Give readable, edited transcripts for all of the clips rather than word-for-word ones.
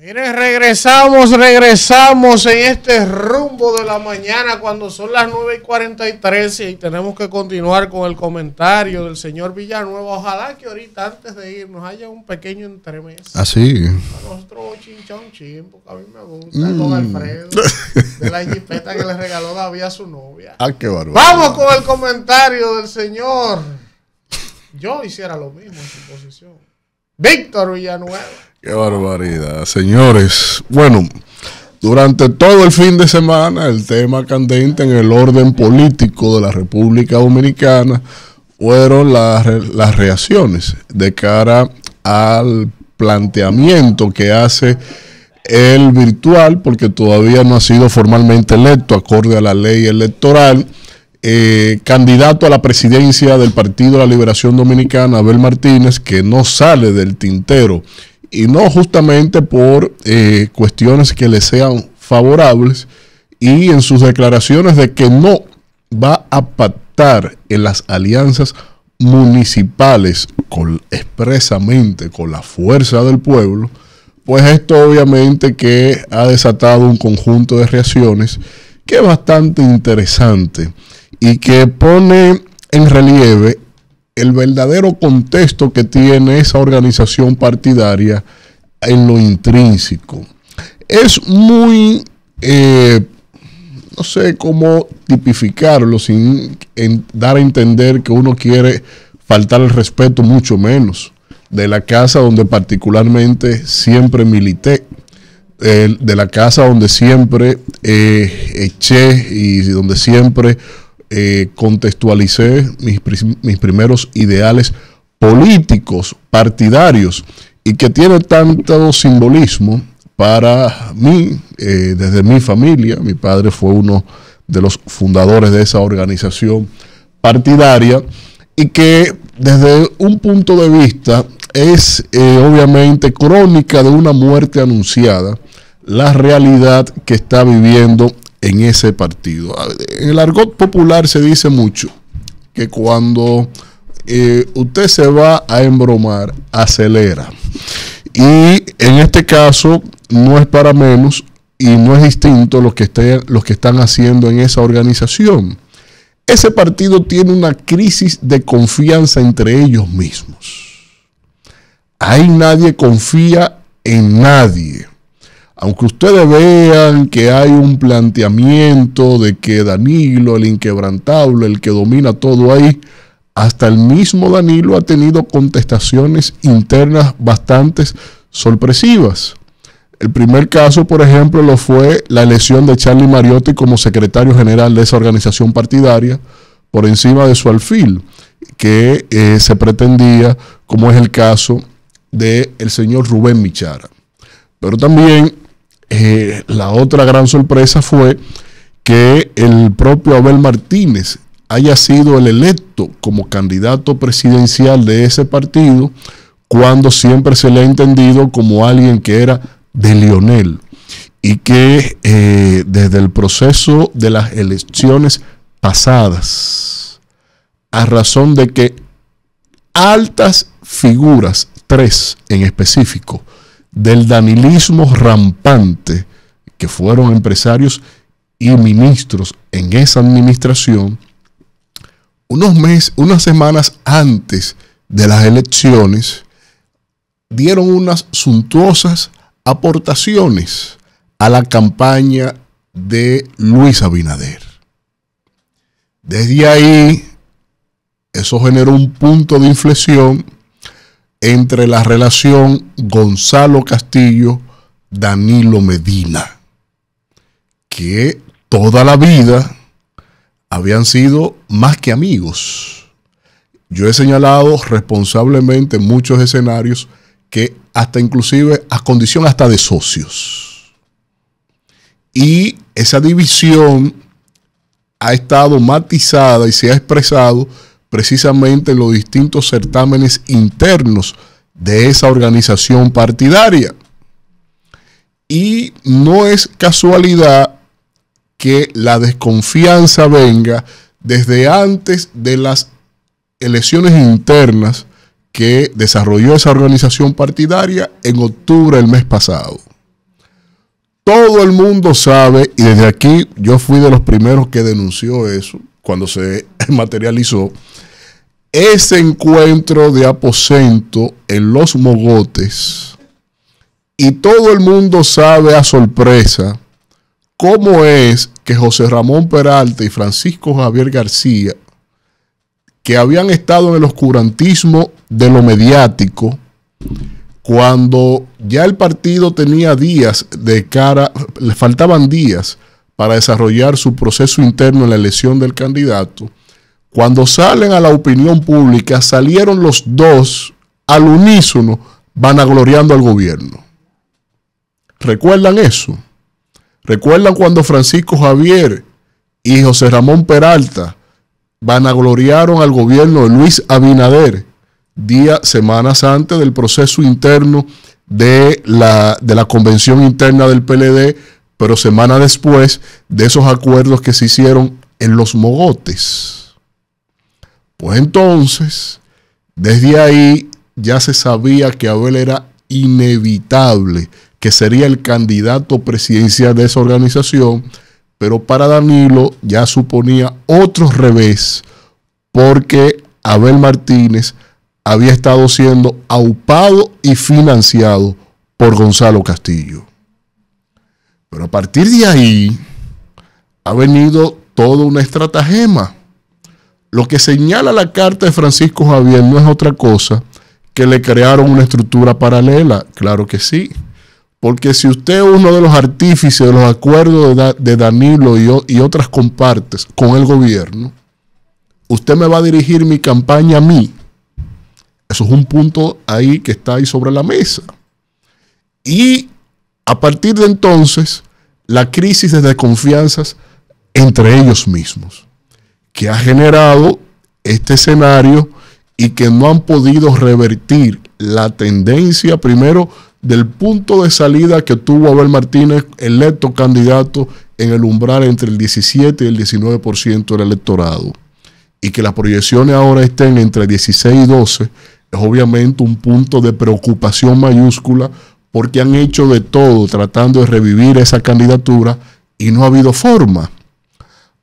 Miren, regresamos en este rumbo de la mañana cuando son las 9:43 y tenemos que continuar con el comentario del señor Villanueva. Ojalá que ahorita antes de irnos haya un pequeño entremés. Así. A nosotros chinchón, porque a mí me gusta con Alfredo, de la jipeta que le regaló David a su novia. Ah, qué bárbaro. Vamos con el comentario del señor. Yo hiciera lo mismo en su posición. Víctor Villanueva. Qué barbaridad, señores. Bueno, durante todo el fin de semana, el tema candente en el orden político de la República Dominicana fueron las reacciones de cara al planteamiento que hace el virtual, porque todavía no ha sido formalmente electo, acorde a la ley electoral, candidato a la presidencia del Partido de la Liberación Dominicana, Abel Martínez, que no sale del tintero. Y no justamente por cuestiones que le sean favorables, y en sus declaraciones de que no va a pactar en las alianzas municipales expresamente con la fuerza del pueblo, pues esto obviamente que ha desatado un conjunto de reacciones que es bastante interesante y que pone en relieve el verdadero contexto que tiene esa organización partidaria en lo intrínseco. Es muy, no sé cómo tipificarlo sin dar a entender que uno quiere faltar el respeto, mucho menos, de la casa donde particularmente siempre milité, de la casa donde siempre eché y donde siempre contextualicé mis primeros ideales políticos, partidarios, y que tiene tanto simbolismo para mí, desde mi familia. Mi padre fue uno de los fundadores de esa organización partidaria, y que desde un punto de vista es obviamente crónica de una muerte anunciada, la realidad que está viviendo en ese partido. En el argot popular se dice mucho que cuando usted se va a embromar, acelera. Y en este caso no es para menos y no es distinto lo que están haciendo en esa organización. Ese partido tiene una crisis de confianza entre ellos mismos. Ahí nadie confía en nadie. Aunque ustedes vean que hay un planteamiento de que Danilo, el inquebrantable, el que domina todo ahí, hasta el mismo Danilo ha tenido contestaciones internas bastante sorpresivas. El primer caso, por ejemplo, lo fue la elección de Charlie Mariotti como secretario general de esa organización partidaria por encima de su alfil, que se pretendía, como es el caso del señor Rubén Michara. Pero también la otra gran sorpresa fue que el propio Abel Martínez haya sido el electo como candidato presidencial de ese partido, cuando siempre se le ha entendido como alguien que era de Lionel, y que desde el proceso de las elecciones pasadas, a razón de que altas figuras, 3 en específico, del danilismo rampante, que fueron empresarios y ministros en esa administración, unas semanas antes de las elecciones, dieron unas suntuosas aportaciones a la campaña de Luis Abinader. Desde ahí, eso generó un punto de inflexión entre la relación Gonzalo Castillo-Danilo Medina, que toda la vida habían sido más que amigos. Yo he señalado responsablemente en muchos escenarios que hasta inclusive a condición hasta de socios. Y esa división ha estado matizada y se ha expresado precisamente en los distintos certámenes internos de esa organización partidaria. Y no es casualidad que la desconfianza venga desde antes de las elecciones internas que desarrolló esa organización partidaria en octubre del mes pasado. todo el mundo sabe, y desde aquí yo fui de los primeros que denunció eso, cuando se materializó, ese encuentro de aposento en Los Mogotes, y todo el mundo sabe a sorpresa cómo es que José Ramón Peralta y Francisco Javier García, que habían estado en el oscurantismo de lo mediático, cuando ya el partido tenía días de cara, le faltaban días para desarrollar su proceso interno en la elección del candidato, cuando salen a la opinión pública, salieron los dos al unísono vanagloriando al gobierno. ¿Recuerdan eso? ¿Recuerdan cuando Francisco Javier y José Ramón Peralta vanagloriaron al gobierno de Luis Abinader semanas antes del proceso interno de la convención interna del PLD, pero semanas después de esos acuerdos que se hicieron en Los Mogotes? Pues entonces, desde ahí ya se sabía que Abel era inevitable, que sería el candidato presidencial de esa organización, pero para Danilo ya suponía otro revés, porque Abel Martínez había estado siendo aupado y financiado por Gonzalo Castillo. Pero a partir de ahí ha venido toda una estratagema. Lo que señala la carta de Francisco Javier no es otra cosa que le crearon una estructura paralela. Claro que sí. Porque si usted es uno de los artífices de los acuerdos de Danilo y otras compartes con el gobierno, usted me va a dirigir mi campaña a mí. Eso es un punto ahí que está ahí sobre la mesa. Y a partir de entonces, la crisis de desconfianzas entre ellos mismos, que ha generado este escenario y que no han podido revertir la tendencia, primero, del punto de salida que tuvo Abel Martínez, electo candidato en el umbral entre el 17 y el 19% del electorado, y que las proyecciones ahora estén entre 16 y 12, es obviamente un punto de preocupación mayúscula, porque han hecho de todo tratando de revivir esa candidatura y no ha habido forma.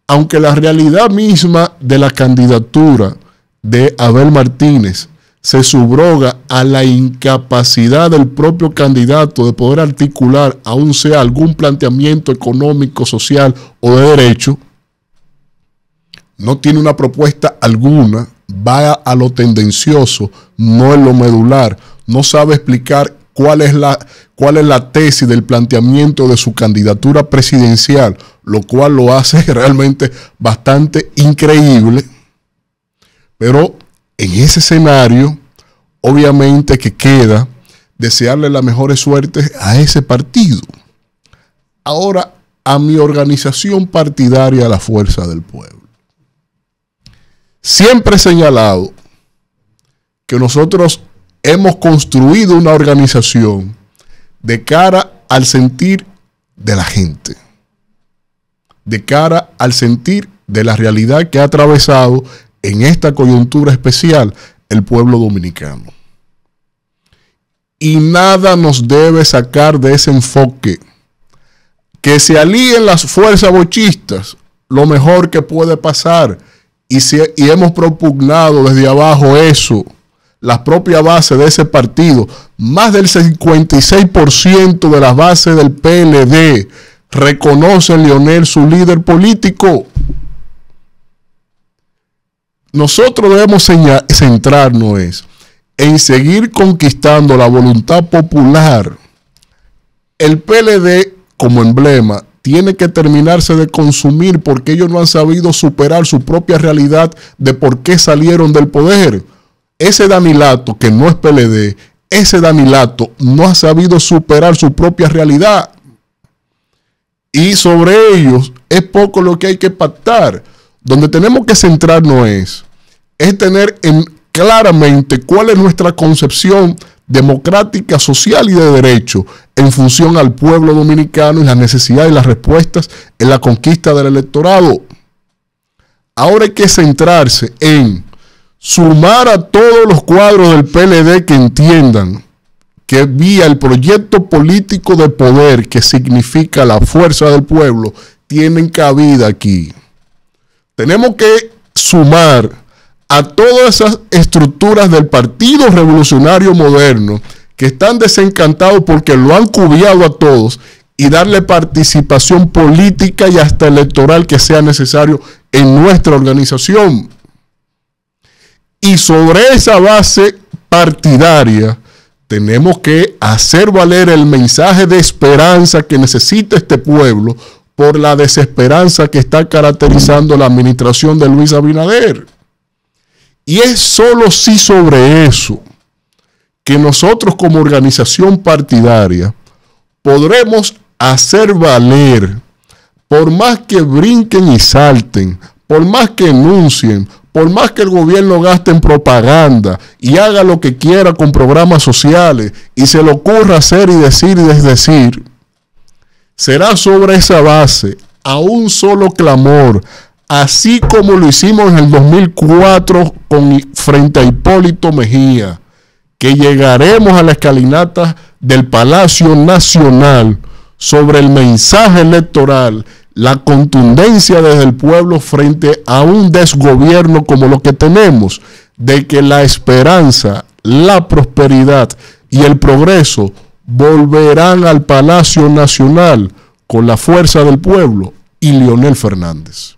Aunque la realidad misma de la candidatura de Abel Martínez se subroga a la incapacidad del propio candidato de poder articular, aun sea algún planteamiento económico, social o de derecho, no tiene una propuesta alguna, va a lo tendencioso, no en lo medular, no sabe explicar cuál es la tesis del planteamiento de su candidatura presidencial, lo cual lo hace realmente bastante increíble. Pero en ese escenario, obviamente que queda desearle las mejores suertes a ese partido. Ahora, a mi organización partidaria, la Fuerza del Pueblo. Siempre he señalado que nosotros hemos construido una organización de cara al sentir de la gente, de cara al sentir de la realidad que ha atravesado en esta coyuntura especial el pueblo dominicano. Y nada nos debe sacar de ese enfoque. Que se alíen las fuerzas bochistas, lo mejor que puede pasar. Y hemos propugnado desde abajo eso, la propia base de ese partido. Más del 56% de las bases del PLD reconocen a Leonel su líder político. Nosotros debemos centrarnos en seguir conquistando la voluntad popular. El PLD como emblema tiene que terminarse de consumir porque ellos no han sabido superar su propia realidad de por qué salieron del poder. Ese Danilato, que no es PLD, ese Danilato no ha sabido superar su propia realidad. Y sobre ellos es poco lo que hay que pactar. Donde tenemos que centrarnos es tener claramente cuál es nuestra concepción democrática, social y de derecho en función al pueblo dominicano y las necesidades y las respuestas en la conquista del electorado. Ahora hay que centrarse en sumar a todos los cuadros del PLD que entiendan que vía el proyecto político de poder que significa la fuerza del pueblo, tienen cabida aquí. Tenemos que sumar a todas esas estructuras del Partido Revolucionario Moderno que están desencantados porque lo han cubiado a todos y darle participación política y hasta electoral que sea necesario en nuestra organización. Y sobre esa base partidaria tenemos que hacer valer el mensaje de esperanza que necesita este pueblo por la desesperanza que está caracterizando la administración de Luis Abinader. Y es solo si sobre eso que nosotros como organización partidaria podremos hacer valer, por más que brinquen y salten, por más que enuncien, por más que el gobierno gaste en propaganda y haga lo que quiera con programas sociales y se le ocurra hacer y desdecir, será sobre esa base, a un solo clamor, así como lo hicimos en el 2004 frente a Hipólito Mejía, que llegaremos a la escalinata del Palacio Nacional sobre el mensaje electoral, la contundencia desde el pueblo frente a un desgobierno como lo que tenemos, de que la esperanza, la prosperidad y el progreso volverán al Palacio Nacional con la fuerza del pueblo y Leonel Fernández.